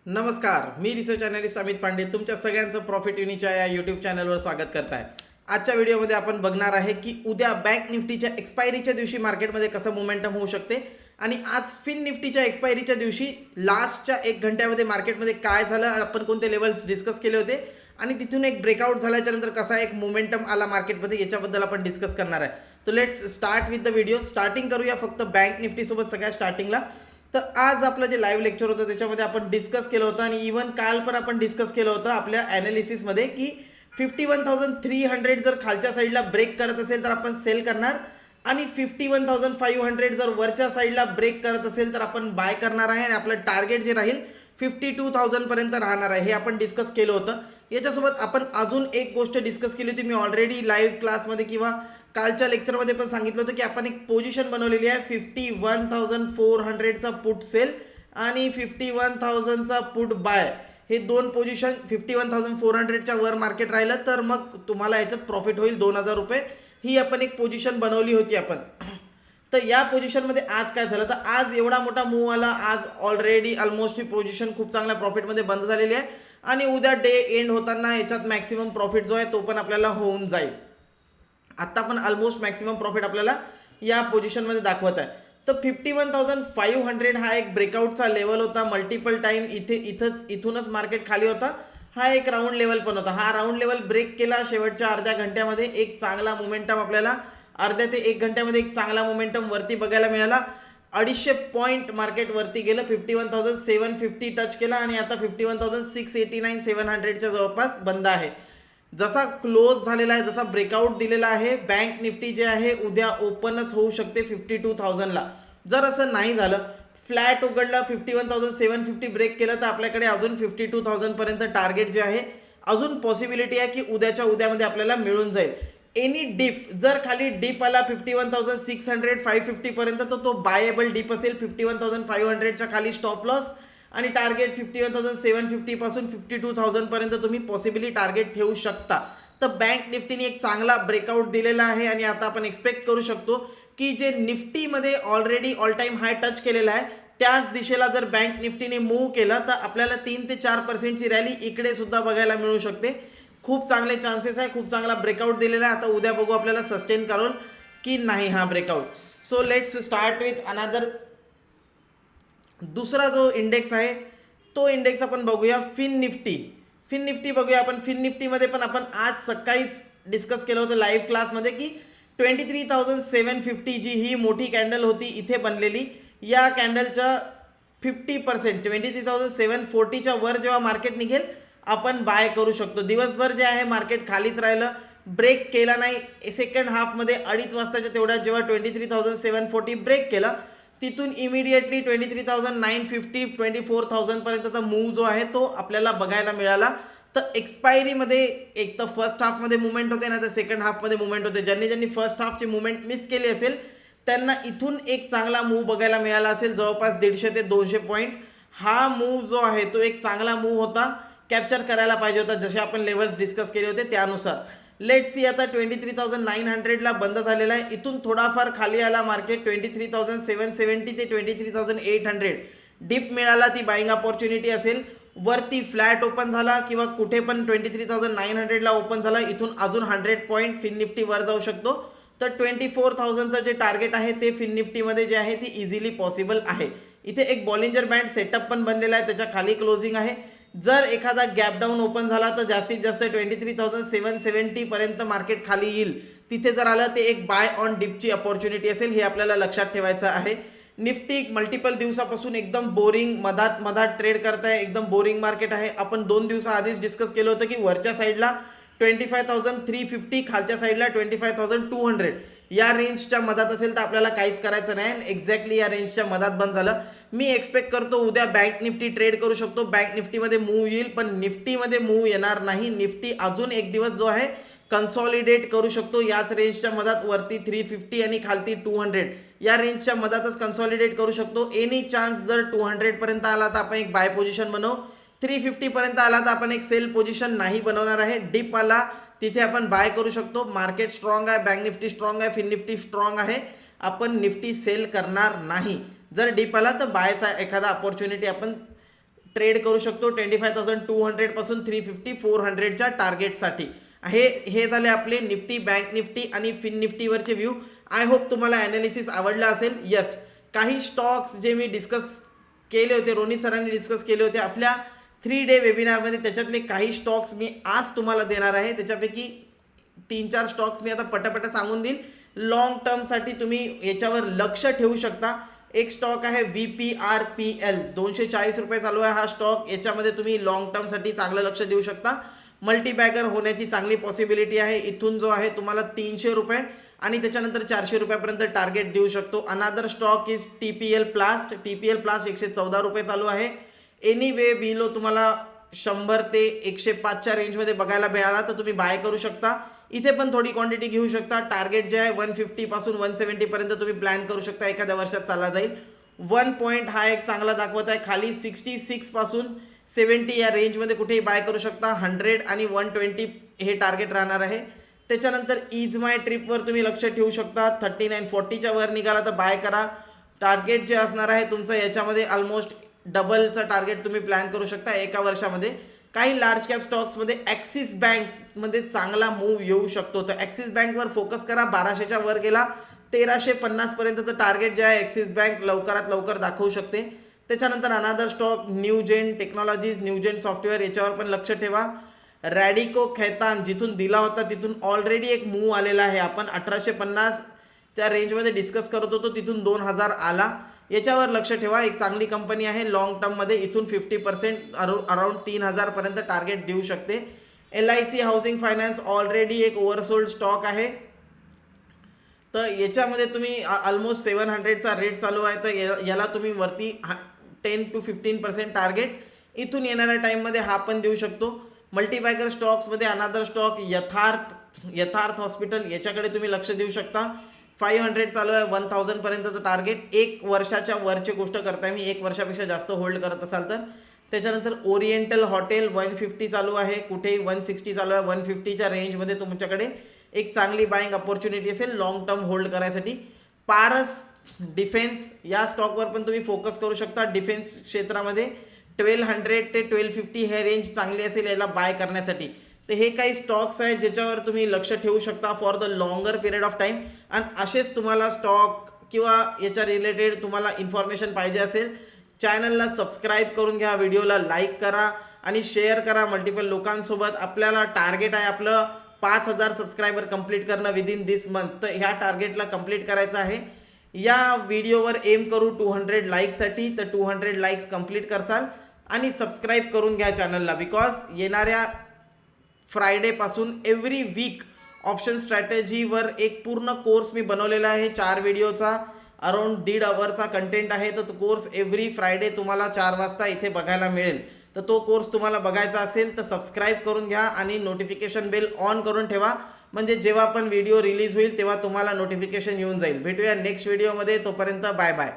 नमस्कार, मी research analyst Amit Pande तुमच्या सगळ्यांचं प्रॉफिट युनिच्या या यूट्यूब चॅनलवर स्वागत करत आहे। आजच्या व्हिडिओमध्ये आपण बघणार आहे की उद्या बँक निफ्टीच्या एक्सपायरीच्या दिवशी मार्केटमध्ये कसं मोमेंटम होऊ शकते आणि आज फिन निफ्टीच्या एक्सपायरीच्या दिवशी लास्टच्या 1 घंट्यामध्ये मार्केटमध्ये काय झालं, आपण कोणते लेवल्स डिस्कस केले होते आणि तिथून एक ब्रेकआउट झाल्याच्यानंतर कसा एक मोमेंटम आला मार्केटमध्ये याच्याबद्दल आपण डिस्कस करणार आहे। तर let's start with the video. Starting करूया फक्त बँक निफ्टीसोबत सगळ्या स्टार्टिंगला। तर आज आपलं जे लाईव्ह लेक्चर होतं त्याच्यामध्ये आपण डिस्कस केलं होतं आणि इवन काल पण आपण डिस्कस केलं होतं आपल्या ॲनालिसिसमध्ये की 51,300 जर खालच्या साईडला ब्रेक करत असेल तर आपण सेल करणार आणि 51,500 जर वरच्या साईडला ब्रेक करत असेल तर आपण बाय करणार आहे आणि आपलं टार्गेट जे राहील 52,000 पर्यंत राहणार आहे, हे आपण डिस्कस केलं होतं। याच्यासोबत आपण अजून एक गोष्ट डिस्कस केली होती, मी ऑलरेडी लाईव्ह क्लासमध्ये किंवा कालच्या लेक्चरमध्ये पण सांगितलं होतं की आपण एक पोझिशन बनवलेली आहे 51,400चा पुट सेल आणि 51,000चा पुट बाय। हे दोन पोझिशन 51,400च्या वर मार्केट राहिलं तर मग तुम्हाला याच्यात प्रॉफिट होईल 2,000 रुपये। ही आपण एक पोझिशन बनवली होती आपण। तर या पोझिशनमध्ये आज काय झालं, तर आज एवढा मोठा मूव आला, आज ऑलरेडी ऑलमोस्ट ही पोझिशन खूप चांगल्या प्रॉफिटमध्ये बंद झालेली आहे आणि उद्या डे एंड होताना याच्यात मॅक्सिमम प्रॉफिट जो आहे तो पण आपल्याला होऊन जाईल। आता पण ऑलमोस्ट मॅक्सिमम प्रॉफिट आपल्याला या पोझिशनमध्ये दाखवत आहे। तर 51,500 हा एक ब्रेकआउटचा लेवल होता, मल्टिपल टाइम इथूनच मार्केट खाली होता। हा एक राऊंड लेवल पण होता, हा राऊंड लेवल ब्रेक केला शेवटच्या अर्ध्या घंट्यामध्ये। एक चांगला मोमेंटम आपल्याला अर्ध्या ते 1 घंट्यामध्ये एक चांगला मोमेंटम वरती बघायला मिळाला। 250 पॉईंट मार्केट वरती गेलं, 51,750 टच केला आणि आता 51,689-700च्या जवळपास बंद आहे। जसा क्लोज झालेला आहे, जसा ब्रेकआउट दिलेला आहे, बँक निफ्टी जे आहे उद्या ओपनच होऊ शकते 52,000ला। जर असं नाही झालं, फ्लॅट उघडला 51,750 ब्रेक केलं तर आपल्याकडे अजून 52,000 पर्यंत टार्गेट जे आहे अजून पॉसिबिलिटी आहे की उद्याच्या उद्यामध्ये आपल्याला मिळून जाईल। एनी डिप जर खाली डिप आला 51,600-550 पर्यंत तर तो बायेबल डिप असेल। 51,500च्या खाली स्टॉप लॉस आणि टार्गेट 51,750 पासून 52,000 पर्यंत तुम्ही पॉसिबली टार्गेट ठेवू शकता। तर बँक निफ्टीने एक चांगला ब्रेकआउट दिलेला आहे आणि आता आपण एक्सपेक्ट करू शकतो की जे निफ्टीमध्ये ऑलरेडी ऑल टाइम हाय टच केलेला आहे त्याच दिशेला जर बँक निफ्टीने मूव्ह केलं तर आपल्याला 3 ते 4%ची रॅली इकडे सुद्धा बघायला मिळू शकते। खूप चांगले चान्सेस आहे, खूप चांगला ब्रेकआउट दिलेला आहे। आता उद्या बघू आपल्याला सस्टेन करेल की नाही हा breakout. So let's start with another दुसरा जो इंडेक्स आहे तो इंडेक्स आपण बघूया फिन निफ्टी। फिन निफ्टी बघूया आपण। फिन निफ्टीमध्ये पण आपण आज सकाळीच डिस्कस केलं होतं लाईव्ह क्लासमध्ये की 23,750 जी ही मोठी कॅन्डल होती इथे बनलेली, या कॅन्डलच्या 50% 23,740च्या वर जेव्हा मार्केट निघेल आपण बाय करू शकतो। दिवसभर जे आहे मार्केट खालीच राहिलं, ब्रेक केला नाही। सेकंड हाफमध्ये 2:30 वाजताच्या तेवढ्यात जेव्हा 23,740 ब्रेक केला तिथून इमिडिएटली 23,950 24,000 पर्यंतचा मूव जो आहे तो आपल्याला बघायला मिळाला। तर एक्सपायरीमध्ये एक तर फर्स्ट हाफमध्ये मुवमेंट होते ना, तर सेकंड हाफमध्ये मुवमेंट होते। ज्यांनी फर्स्ट हाफची मुवमेंट मिस केली असेल त्यांना इथून एक चांगला मूव बघायला मिळाला असेल, जवळपास 150 ते 200 पॉईंट। हा मूव जो आहे तो एक चांगला मूव होता, कॅप्चर करायला पाहिजे होता जसे आपण लेवल्स डिस्कस केले होते त्यानुसार। लेट सी आता 23,900ला बंद झालेला आहे, इथून थोडाफार खाली आला मार्केट 23,770 ते 23,800 डिप मिळाला, ती बाईंग अपॉर्च्युनिटी असेल। वरती फ्लॅट ओपन झाला किंवा कुठे पण 23,900ला ओपन झाला, इथून अजून 100 पॉईंट फिन निफ्टी वर जाऊ शकतो। तर 24,000चं जे टार्गेट आहे ते फिन निफ्टीमध्ये जे आहे ती इझिली पॉसिबल आहे। इथे एक बॉलिंजर बँड सेटअप पण बनलेला आहे, त्याच्या खाली क्लोजिंग आहे। जर एखादा गॅप डाऊन ओपन झाला तर जास्तीत जास्त 23,770 पर्यंत मार्केट खाली येईल, तिथे जर आलं ते एक बाय ऑन डिपची अपॉर्च्युनिटी असेल, हे आपल्याला लक्षात ठेवायचं आहे। निफ्टी मल्टिपल दिवसापासून एकदम बोरिंग मधात ट्रेड करताय, एकदम बोरिंग मार्केट आहे। आपण 2 दिवसाआधीच डिस्कस केलं होतं की वरच्या साईडला 25,350, खालच्या साईडला 25,200 या रेंजच्या मधात असेल तर आपल्याला काहीच करायचं नाही। एक्झॅक्टली या रेंजच्या मधात बंद झालं। मी एक्सपेक्ट करतो उद्या बँक निफ्टी ट्रेड करू शकतो, बँक निफ्टीमध्ये मूव येईल, पण निफ्टीमध्ये मूव येणार नाही। निफ्टी अजून एक दिवस जो आहे कन्सॉलिडेट करू शकतो याच रेंजच्या मधात, वरती 350 आणि खालती 200 या रेंजच्या मधातच कन्सॉलिडेट करू शकतो। एनी चान्स जर 200 पर्यंत आला तर आपण एक बाय पोझिशन बनवू, 350 पर्यंत आला तर आपण एक सेल पोझिशन नाही बनवणार आहे। डिप आला तिथे आपण बाय करू शकतो। मार्केट स्ट्रॉंग आहे, बँक निफ्टी स्ट्रॉंग आहे, फिन निफ्टी स्ट्रॉंग आहे, आपण निफ्टी सेल करणार नाही। जर डिप आला तर बायचा एखादा अपॉर्च्युनिटी आपण ट्रेड करू शकतो 25,200 पासून 350 400च्या टार्गेटसाठी. हे झाले आपले निफ्टी, बँक निफ्टी आणि फिन निफ्टीवरचे व्ह्यू. आय होप तुम्हाला ॲनालिसिस आवडला असेल. यस, काही स्टॉक्स जे मी डिस्कस केले होते, रोनित सरांनी डिस्कस केले होते आपल्या 3 डे वेबिनारमध्ये, त्याच्यातले काही स्टॉक्स मी आज तुम्हाला देणार आहे. त्याच्यापैकी 3-4 स्टॉक्स मी आता पटापटा सांगून देईन. लॉंग टर्मसाठी तुम्ही याच्यावर लक्ष ठेवू शकता. एक स्टॉक आहे VPRPL, 240 रुपये चालू आहे हा स्टॉक. याच्यामध्ये तुम्ही लॉंग टर्मसाठी चांगलं लक्ष देऊ शकता. मल्टीबॅगर होण्याची चांगली पॉसिबिलिटी आहे. इथून जो आहे तुम्हाला 300 रुपये आणि त्याच्यानंतर 400 रुपयापर्यंत टार्गेट देऊ शकतो. अनादर स्टॉक इज TPL प्लास्ट. TPL प्लास्ट 114 रुपये चालू आहे. एनिवे बिलो तुम्हाला 100 ते 105च्या रेंजमध्ये बघायला मिळाला तर तुम्ही बाय करू शकता. इथे पण थोडी क्वांटिटी घेऊ शकता. टार्गेट जे आहे 150 पासून 170 पर्यंत तुम्ही प्लॅन करू शकता. एखाद्या वर्षात चालला जाईल. 1 पॉईंट हा एक चांगला दाखवत आहे. खाली 66 पासून 70 या रेंजमध्ये कुठेही बाय करू शकता. 100 आणि 120 हे टार्गेट राहणार आहे. त्याच्यानंतर इज माय ट्रिपवर तुम्ही लक्ष ठेवू शकता. 3940च्या वर निघाला तर बाय करा. टार्गेट जे असणार आहे तुमचं याच्यामध्ये ऑलमोस्ट डबलचं टार्गेट तुम्ही प्लॅन करू शकता एका वर्षामध्ये. काही लार्ज कॅप स्टॉक्समध्ये ॲक्सिस बँकमध्ये चांगला मूव येऊ शकतो. तर ॲक्सिस बँकवर फोकस करा. 1200च्या वर गेला. 1350 पर्यंतचं टार्गेट जे आहे ॲक्सिस बँक लवकरात लवकर दाखवू शकते. त्याच्यानंतर अनादर stock Newgen technologies, Newgen software, याच्यावर पण लक्ष ठेवा. रॅडिको खैतान जिथून दिला होता तिथून ऑलरेडी एक मूव आलेला आहे. आपण 1850च्या रेंजमध्ये डिस्कस करत होतो, तिथून 2000 आला. याच्यावर लक्ष ठेवा. एक चांगली कंपनी आहे लाँग टर्ममध्ये. इथून 50% अराउंड 3000 पर्यंत टार्गेट देऊ शकते. LIC हाऊसिंग फायनान्स ऑलरेडी एक ओव्हरसोल्ड स्टॉक आहे. तर याच्यामध्ये तुम्ही ऑलमोस्ट 700चा रेट चालू आहे. तर याला तुम्ही वरती 10 to 15% टार्गेट इथून येणाऱ्या टाईममध्ये हा पण देऊ शकतो. मल्टीबॅगर स्टॉक्समध्ये अनादर स्टॉक यथार्थ हॉस्पिटल, याच्याकडे तुम्ही लक्ष देऊ शकता. 500 चालू आहे. 1000 पर्यंतचं टार्गेट. 1 वर्षाच्या वरची गोष्ट करताय मी. 1 वर्षापेक्षा जास्त होल्ड करत असाल तर. त्याच्यानंतर ओरिएंटल हॉटेल 150 चालू आहे. कुठेही 160 चालू आहे. 150च्या रेंजमध्ये तुमच्याकडे एक चांगली बाईंग अपॉर्च्युनिटी असेल लॉंग टर्म होल्ड करायसाठी. पारस डिफेन्स या स्टॉकवर पण तुम्ही फोकस करू शकता. डिफेन्स क्षेत्रामध्ये 1200 ते 1250 हे रेंज चांगली असेल याला बाय करण्यासाठी. तर हे काही स्टॉक्स आहेत ज्याच्यावर तुम्ही लक्ष ठेवू शकता for the longer period of time. आणि असेच तुम्हाला स्टॉक किंवा याच्या रिलेटेड तुम्हाला इन्फॉर्मेशन पाहिजे असेल, चॅनलला सबस्क्राईब करून घ्या, व्हिडिओला लाईक करा आणि शेअर करा मल्टिपल लोकांसोबत. आपल्याला टार्गेट आहे आपलं 5000 सबस्क्रायबर कंप्लीट करणं विदिन दिस मंथ. तर ह्या टार्गेटला कंप्लीट करायचं आहे. या व्हिडिओवर एम करू 200 लाईकसाठी. तर 200 लाईक्स कंप्लीट करसाल आणि सबस्क्राईब करून घ्या चॅनलला. बिकॉज येणाऱ्या फ्रायडेपासून एव्हरी वीक ऑप्शन स्ट्रॅटेजीवर एक पूर्ण कोर्स मी बनवलेला आहे. 4 व्हिडिओचा अराउंड 1.5 अवरचा कंटेंट आहे. तर तो कोर्स एव्हरी फ्रायडे तुम्हाला 4 वाजता इथे बघायला मिळेल. तर तो कोर्स तुम्हाला बघायचा असेल तर सबस्क्राईब करून घ्या आणि नोटिफिकेशन बेल ऑन करून ठेवा. म्हणजे जेव्हा पण व्हिडिओ रिलीज होईल तेव्हा तुम्हाला नोटिफिकेशन येऊन जाईल. भेटूया नेक्स्ट व्हिडिओमध्ये. तोपर्यंत बाय बाय.